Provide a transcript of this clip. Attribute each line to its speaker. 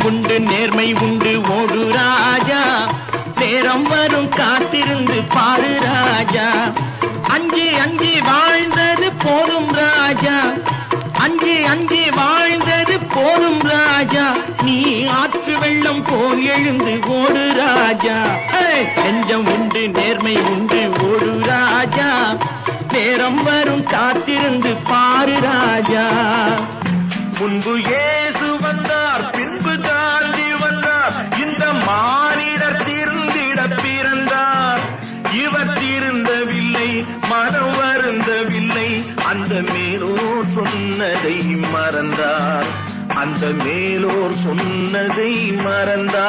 Speaker 1: உண்டு நேர்மை உண்டு ஓடு ராஜா, நேரம் வரும் காத்திருந்து பாரு ராஜா. அஞ்சி அஞ்சி வாழ்ந்தது போதும் ராஜா, அஞ்சி அஞ்சி வாழ்ந்தது போதும் ராஜா. நீ ஆற்று வெள்ளம் போல் எழுந்து ஓடு ராஜா. நெஞ்சம் உண்டு நேர்மை உண்டு ஓடு ராஜா, நேரம் வரும் காத்திருந்து பாரு ராஜா.
Speaker 2: முன்பு இயேசு வந்தார், பின்பு காந்தி வந்தார், இந்த மானிடர் திருந்திட பிறந்தார். இவர் திருந்தவில்லை, மனம் வருந்தவில்லை, அந்த மேலோர் சொன்னதை மறந்தார், அந்த மேலோர் சொன்னதை மறந்தார்.